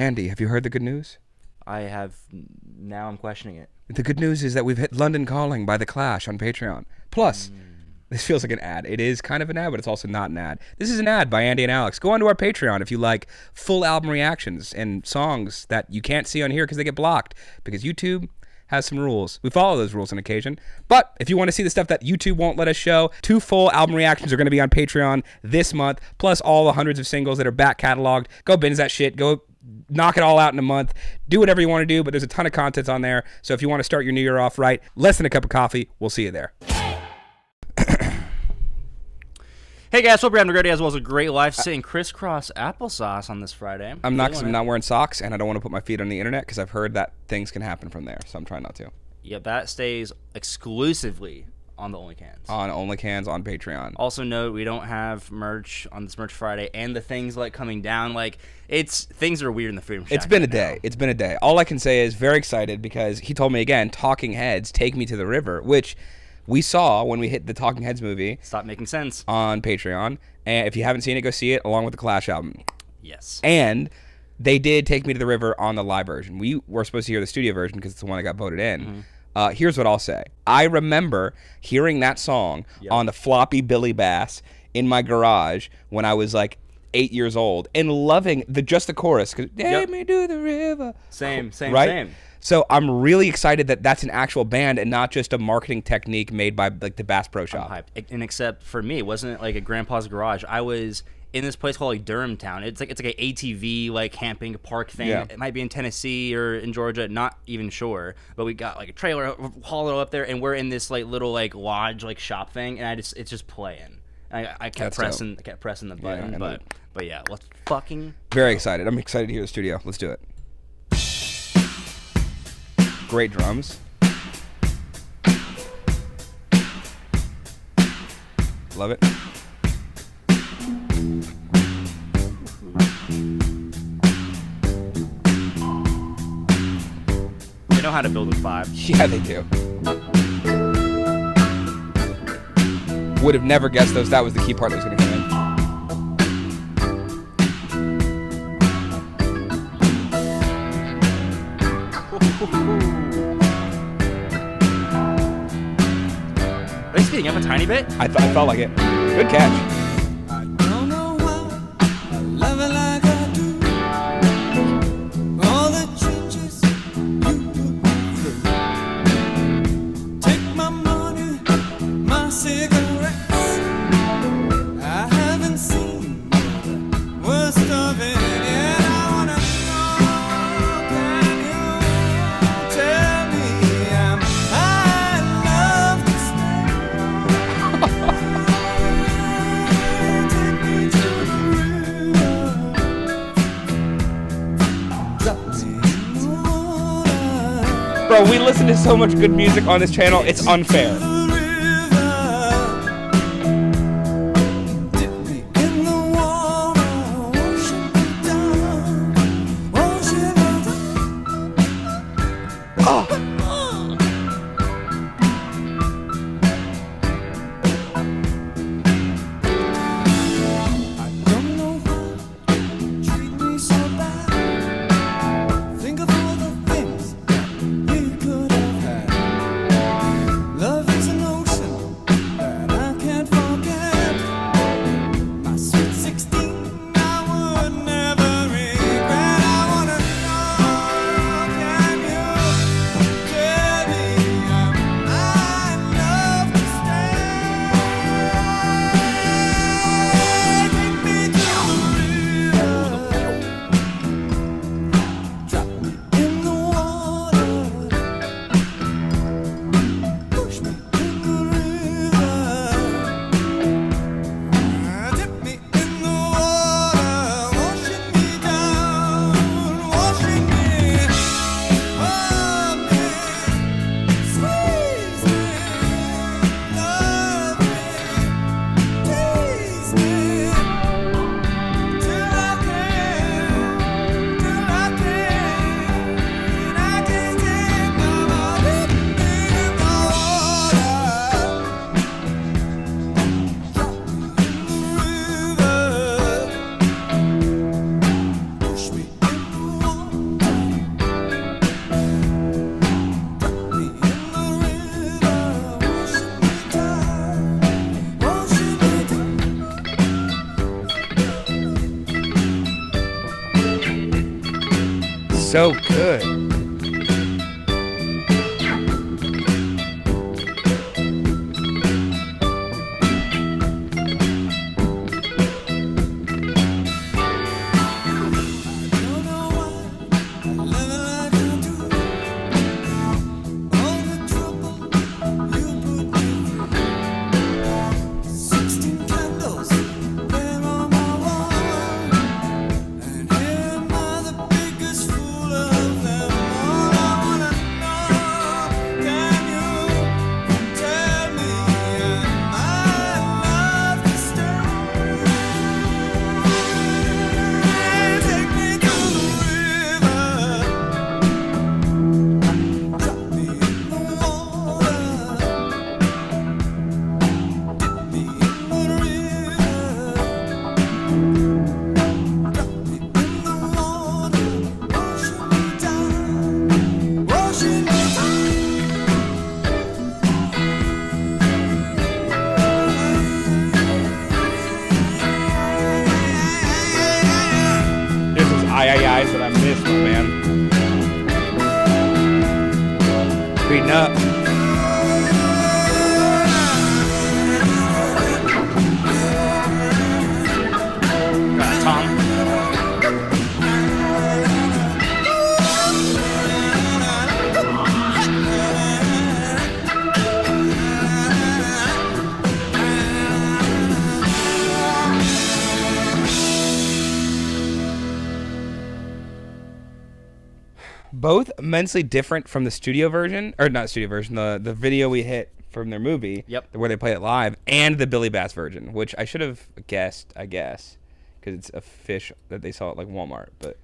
Andy, have you heard the good news? I have. Now I'm questioning it. The good news is that we've hit London Calling by The Clash on Patreon. Plus, this feels like an ad. It is kind of an ad, but it's also not an ad. This is an ad by Andy and Alex. Go onto our Patreon if you like full album reactions and songs that you can't see on here because they get blocked. Because YouTube has some rules. We follow those rules on occasion. But if you want to see the stuff that YouTube won't let us show, 2 full album reactions are going to be on Patreon this month, plus all the hundreds of singles that are back cataloged. Go binge that shit. Go knock it all out in a month. Do whatever you want to do, but there's a ton of content on there. So if you want to start your new year off right, less than a cup of coffee, we'll see you there. Hey guys, hope you're having a great day as well as a great life. Sitting crisscross applesauce on this Friday. I'm not, because I'm not wearing socks, and I don't want to put my feet on the internet because I've heard that things can happen from there, so I'm trying not to. Yeah, that stays exclusively on the OnlyCans. On OnlyCans on Patreon. Also note, we don't have merch on this Merch Friday, and the things like coming down, like things are weird in the Freedom Shack. It's been a day. It's been a day. All I can say is very excited because he told me again, Talking Heads, Take Me to the River, which we saw when we hit the Talking Heads movie. Stop making sense. On Patreon. And if you haven't seen it, go see it along with the Clash album. Yes. And they did Take Me to the River on the live version. We were supposed to hear the studio version because it's the one that got voted in. Here's what I'll say. I remember hearing that song on the floppy Billy Bass in my garage when I was like 8 years old and loving just the chorus. Take me to the river. Same. So I'm really excited that that's an actual band and not just a marketing technique made by like the Bass Pro Shop. I'm hyped. And except for me, it wasn't like a grandpa's garage. I was in this place called like Durham Town. It's like an ATV like camping park thing. Yeah. It might be in Tennessee or in Georgia, not even sure. But we got like a trailer hollow up there, and we're in this like little like lodge like shop thing, and it's just playing. I kept pressing the button, yeah, but yeah, let's fucking very excited. I'm excited to hear the studio. Let's do it. Great drums. Love it. They know how to build with 5. Yeah, they do. Would have never guessed those. That was the key part that was going to come in. Are they speeding up a tiny bit? I felt like it. Good catch. Bro, we listen to so much good music on this channel, it's unfair. Love is so good. Eyes that I missed, my man. Beating up. Tom. Both immensely different from the studio version, or not studio version, the video we hit from their movie, Yep. where they play it live, and the Billy Bass version, which I should have guessed, I guess, because it's a fish that they saw at like Walmart. But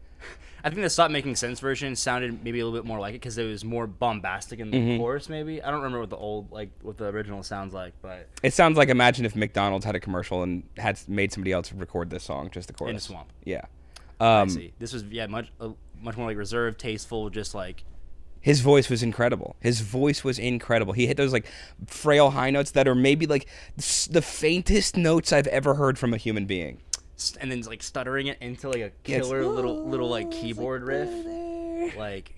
I think the Stop Making Sense version sounded maybe a little bit more like it because it was more bombastic in the chorus. Maybe I don't remember what the original sounds like, but it sounds like imagine if McDonald's had a commercial and had made somebody else record this song, just the chorus. in a swamp. Yeah. I see. This was much more like reserved, tasteful, just like. His voice was incredible. He hit those like frail high notes that are maybe like the faintest notes I've ever heard from a human being. And then like stuttering it into like a killer little like keyboard riff, like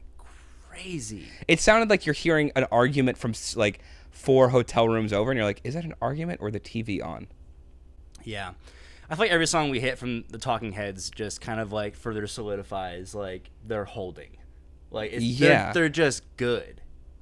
crazy. It sounded like you're hearing an argument from like 4 hotel rooms over, and you're like, is that an argument or the TV on? Yeah. I feel like every song we hit from the Talking Heads just kind of like further solidifies like they're holding. Like they're just good.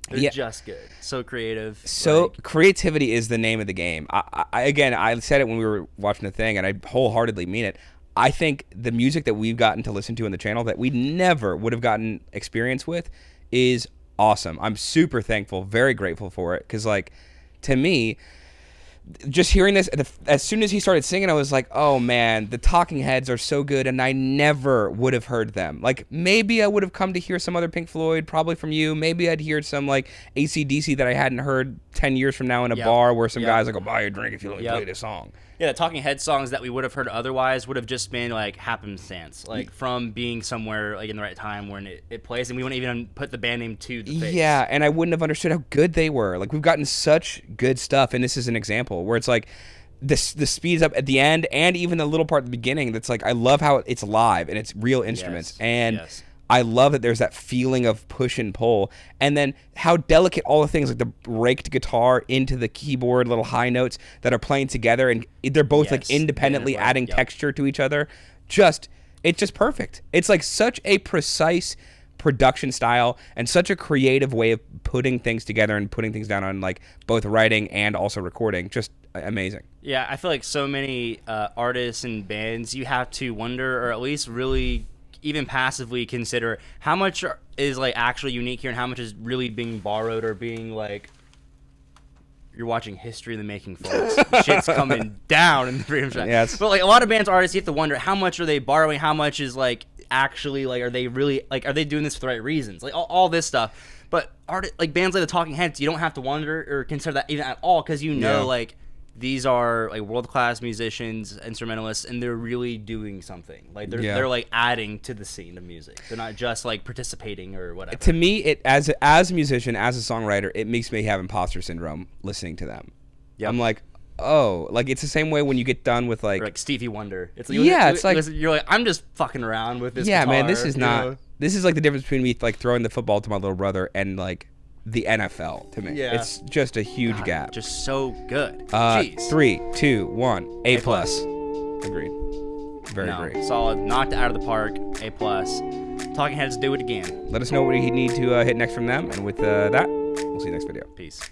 They're just good. So creative. So creativity is the name of the game. I said it when we were watching the thing, and I wholeheartedly mean it. I think the music that we've gotten to listen to in the channel that we never would have gotten experience with is awesome. I'm super thankful, very grateful for it, because like to me, just hearing this, as soon as he started singing, I was like, oh man, the Talking Heads are so good, and I never would have heard them. Like, maybe I would have come to hear some other Pink Floyd, probably from you. Maybe I'd hear some, like, ACDC that I hadn't heard 10 years from now in a bar where some guys like, oh, buy a drink if you let me play this song. Yeah, the Talking Head songs that we would have heard otherwise would have just been like happenstance, like from being somewhere like in the right time when it plays, and we wouldn't even put the band name to the face. Yeah, and I wouldn't have understood how good they were. Like, we've gotten such good stuff, and this is an example where it's like the speeds up at the end, and even the little part at the beginning. That's like, I love how it's live and it's real instruments, and I love that there's that feeling of push and pull, and then how delicate all the things like the raked guitar into the keyboard, little high notes that are playing together, and they're both like independently adding texture to each other. It's just perfect. It's like such a precise production style and such a creative way of putting things together and putting things down on like both writing and also recording. Just amazing. Yeah, I feel like so many artists and bands, you have to wonder, or at least really even passively consider how much is like actually unique here and how much is really being borrowed or being like, you're watching history in the making, folks. Shit's coming down in the Freedom Track. Yes. But like a lot of bands, artists, you have to wonder how much are they borrowing, how much is like actually like, are they really like, are they doing this for the right reasons? Like all this stuff. But like bands like the Talking Heads, you don't have to wonder or consider that even at all, because you know like these are like world-class musicians, instrumentalists, and they're really doing something. Like they're like adding to the scene of music. They're not just like participating or whatever. To me, it as a musician, as a songwriter, it makes me have imposter syndrome listening to them. Yep. I'm like, oh, like it's the same way when you get done with like Stevie Wonder. It's like, it's like you're like, I'm just fucking around with this. Yeah, guitar, man, this is not This is like the difference between me like throwing the football to my little brother and like the NFL to me. Yeah. It's just a huge gap. Just so good. Jeez. 3, 2, 1. A+. plus. Agreed. Very great. Solid. Knocked it out of the park. A+. Talking Heads, do it again. Let us know what you need to hit next from them. And with that, we'll see you next video. Peace.